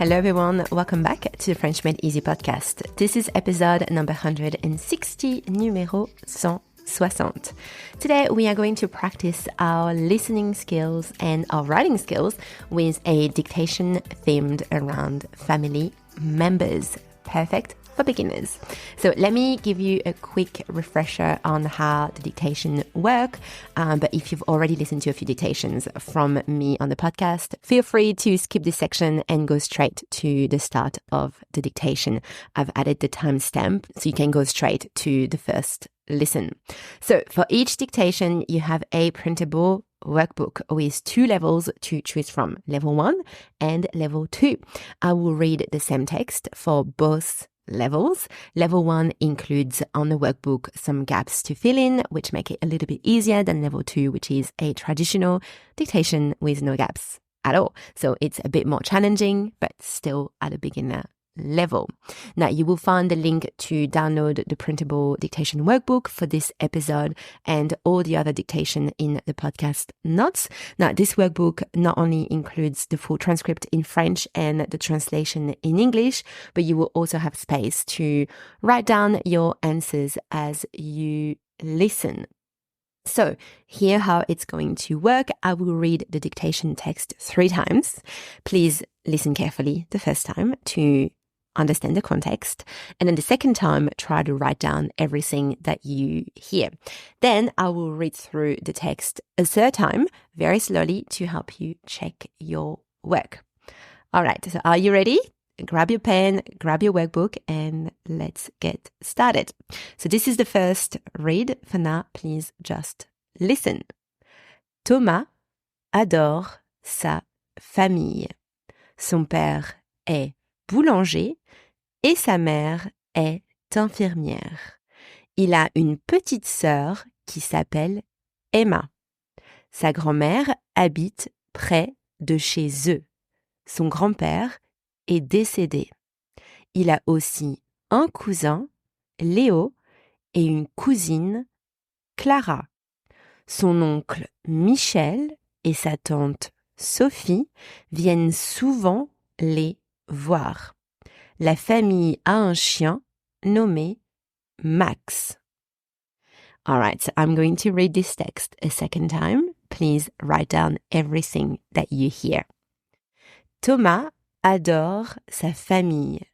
Hello everyone, welcome back to the French Made Easy podcast. This is episode number 160, numéro 160. Today we are going to practice our listening skills and our writing skills with a dictation themed around family members. Perfect for beginners. So let me give you a quick refresher on how the dictation work. But if you've already listened to a few dictations from me on the podcast, feel free to skip this section and go straight to the start of the dictation. I've added the timestamp so you can go straight to the first listen. So for each dictation, you have a printable workbook with 2 levels to choose from, level 1 and level 2. I will read the same text for both levels. Level 1 includes on the workbook some gaps to fill in, which make it a little bit easier than level 2, which is a traditional dictation with no gaps at all. So it's a bit more challenging, but still at a beginner level. Now you will find the link to download the printable dictation workbook for this episode and all the other dictation in the podcast notes. Now this workbook not only includes the full transcript in French and the translation in English, but you will also have space to write down your answers as you listen. So here how it's going to work. I will read the dictation text 3 times. Please listen carefully the first time to understand the context. And then the second time, try to write down everything that you hear. Then I will read through the text a third time, very slowly, to help you check your work. All right, so are you ready? Grab your pen, grab your workbook, and let's get started. So this is the first read. For now, please just listen. Thomas adore sa famille. Son père est boulanger et sa mère est infirmière. Il a une petite sœur qui s'appelle Emma. Sa grand-mère habite près de chez eux. Son grand-père est décédé. Il a aussi un cousin, Léo, et une cousine, Clara. Son oncle Michel et sa tante Sophie viennent souvent les voir. La famille a un chien nommé Max. All right, so I'm going to read this text a second time. Please write down everything that you hear. Thomas adore sa famille.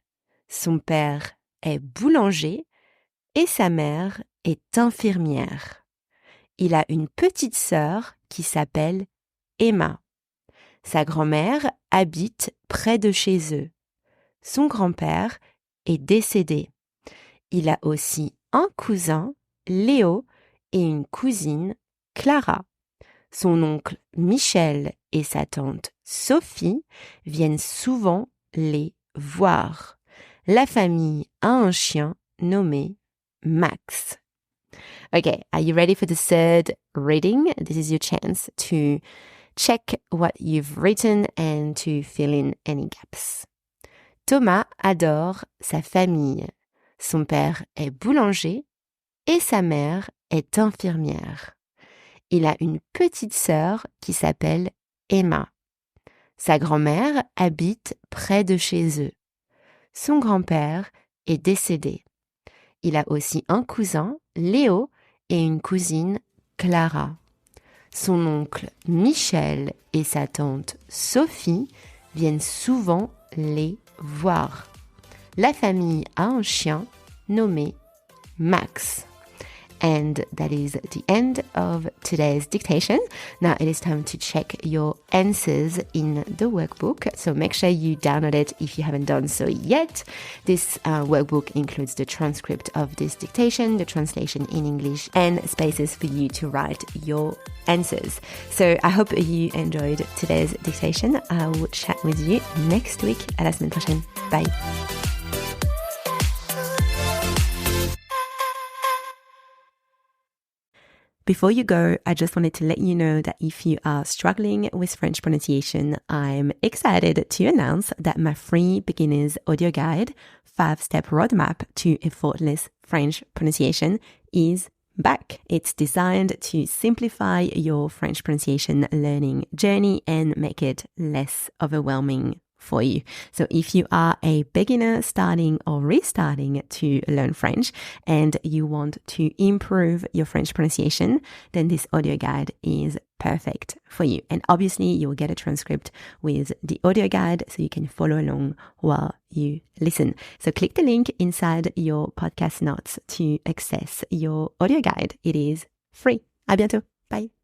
Son père est boulanger et sa mère est infirmière. Il a une petite sœur qui s'appelle Emma. Sa grand-mère habite près de chez eux. Son grand-père est décédé. Il a aussi un cousin, Léo, et une cousine, Clara. Son oncle Michel et sa tante Sophie viennent souvent les voir. La famille a un chien nommé Max. Okay, are you ready for the third reading? This is your chance to check what you've written and to fill in any gaps. Thomas adore sa famille. Son père est boulanger et sa mère est infirmière. Il a une petite sœur qui s'appelle Emma. Sa grand-mère habite près de chez eux. Son grand-père est décédé. Il a aussi un cousin, Léo, et une cousine, Clara. Son oncle Michel et sa tante Sophie viennent souvent les voir. La famille a un chien nommé Max. And that is the end of today's dictation. Now it is time to check your answers in the workbook. So make sure you download it if you haven't done so yet. This workbook includes the transcript of this dictation, the translation in English, and spaces for you to write your answers. So I hope you enjoyed today's dictation. I will chat with you next week. À la semaine prochaine. Bye. Before you go, I just wanted to let you know that if you are struggling with French pronunciation, I'm excited to announce that my free beginner's audio guide, 5-step roadmap to effortless French pronunciation, is back. It's designed to simplify your French pronunciation learning journey and make it less overwhelming for you. So if you are a beginner starting or restarting to learn French and you want to improve your French pronunciation, then this audio guide is perfect for you. And obviously you'll get a transcript with the audio guide so you can follow along while you listen. So click the link inside your podcast notes to access your audio guide. It is free. À bientôt. Bye.